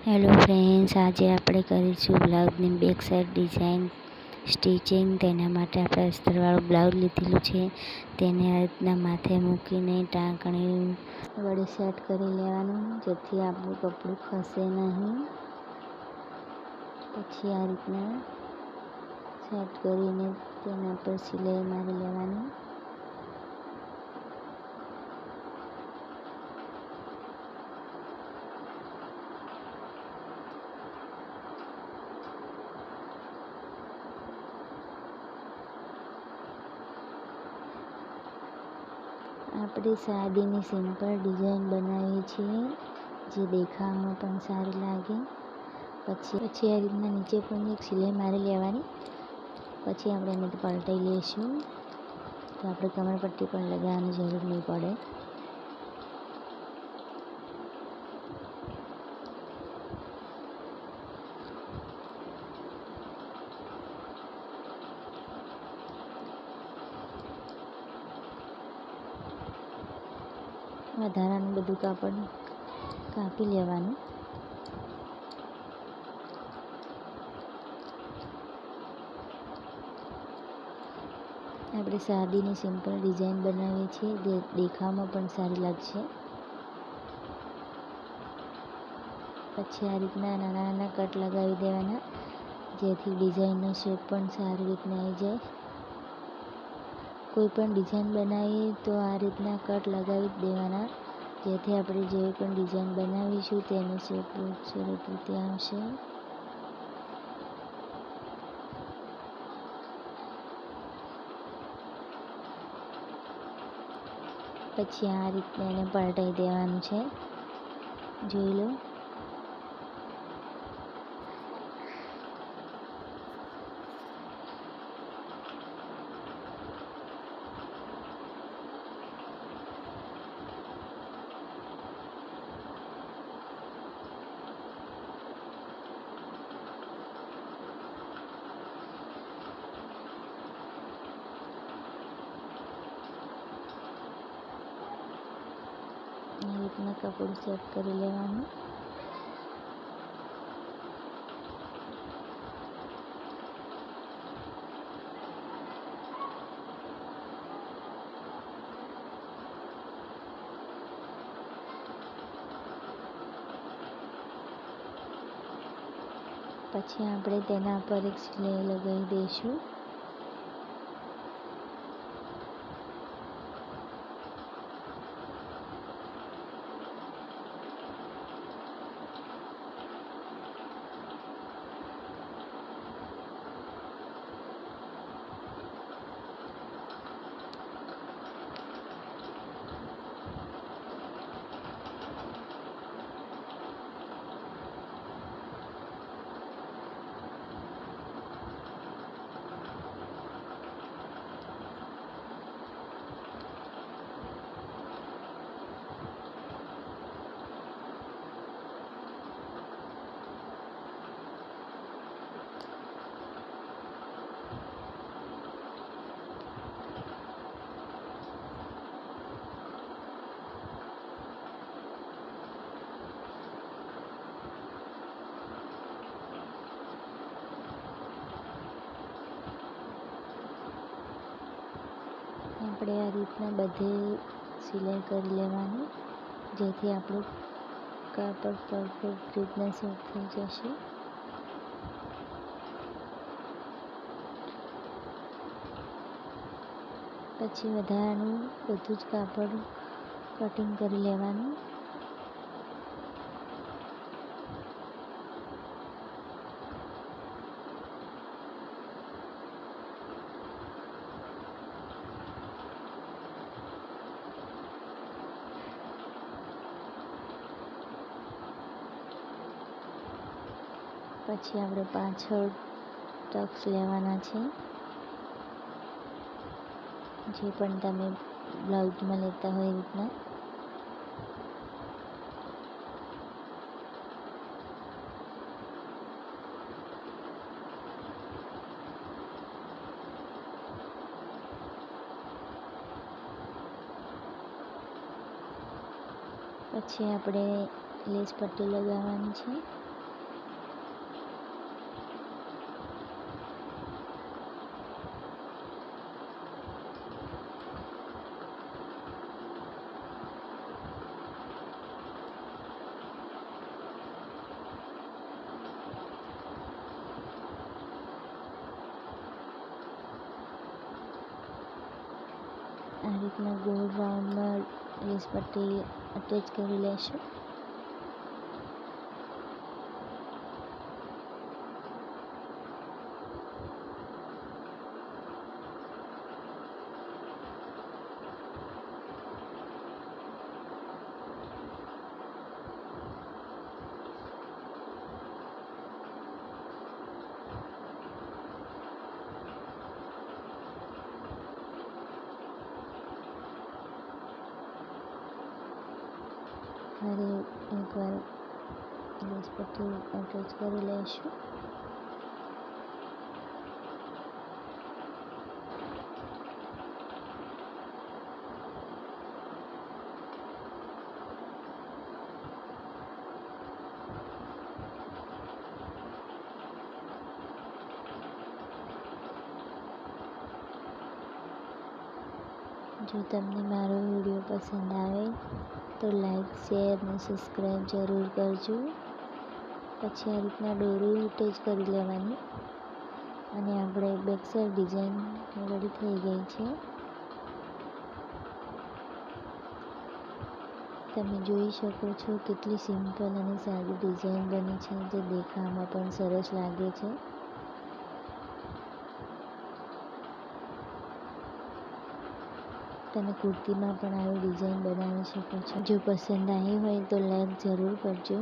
Hello friends, આજે આપણે કરીશું બ્લાઉઝની બેક સાઈડ ડિઝાઇન સ્ટિચિંગ. તેના માટે આપણે અસ્તરવાળું બ્લાઉઝ લીધેલું છે. તેને આ રીતના માથે મૂકીને ટાંકણી વડે સેટ કરી લેવાનું, જેથી આપણું કપડું ખસે નહીં. પછી આ રીતના સેટ કરીને તેના પર સિલાઈ મારી લેવાની. આપણે સાદીની સિમ્પલ ડિઝાઇન બનાવીએ છીએ, જે દેખાવામાં પણ સારી લાગે. પછી આ રીતના નીચે પણ એક સિલાઈ મારી લેવાની. પછી આપણે એને પલટાઈ લઈશું, તો આપણે કમરપટ્ટી પણ લગાવવાની જરૂર નહીં પડે. વધારાનું બધું કાપડ કાપી લેવાનું. આપણે સાદીની સિમ્પલ ડિઝાઇન બનાવીએ છીએ, જે દેખાવામાં પણ સારી લાગશે. પછી આ રીતના નાના નાના કટ લગાવી દેવાના, જેથી ડિઝાઇનનો શેપ પણ સારી રીતના આવી જાય. કોઈ પણ ડિઝાઇન બનાવીએ તો આ રીતના કટ લગાવી જ દેવાના, જેથી આપણે જે પણ ડિઝાઇન બનાવીશું તેનો શેપ સરસ રીતે આવશે. પછી આ રીતના એને પલટાઈ દેવાનું છે, જોઈ લો. આ રીતના કપડું સેટ કરી લેવાનું. પછી આપણે તેના પર એક સિલાઈ લગાવી દઈશું. આપણે આ રીતના બધે સિલાઈ કરી લેવાની, જેથી આપણું કાપડ પરફેક્ટ રીતના સેટ થઈ જશે. પછી વધારાનું બધું જ કાપડ કટિંગ કરી લેવાનું. પછી આપણે પાછળ ટક્સ લેવાના છે, જે પણ તમે બ્લાઉઝમાં લેતા હોય એ રીતના. પછી આપણે લેસ પટ્ટી લગાવવાની છે. આ રીતના ગોળ રાઉન્ડમાં લેસ પટ્ટી અટેચ કરી લેશું. ફરી એકવાર લેસ પટ્ટી અટેચ કરી લઈશું. જો તમને મારો વિડીયો પસંદ આવે તો લાઈક, શેર અને સબસ્ક્રાઈબ જરૂર કરજો. પછી આ રીતના દોરી અટેચ કરી લેવાની અને આપણે બેક સાઈડ ડિઝાઇન રેડી થઈ ગઈ છે. તમે જોઈ શકો છો કેટલી સિમ્પલ અને સાદી ડિઝાઇન બની છે, જે દેખાવામાં પણ સરસ લાગે છે. તમે કુર્તીમાં પણ આવી ડિઝાઇન બનાવી શકો છો. જો પસંદ આવી હોય તો લાઈક જરૂર કરજો.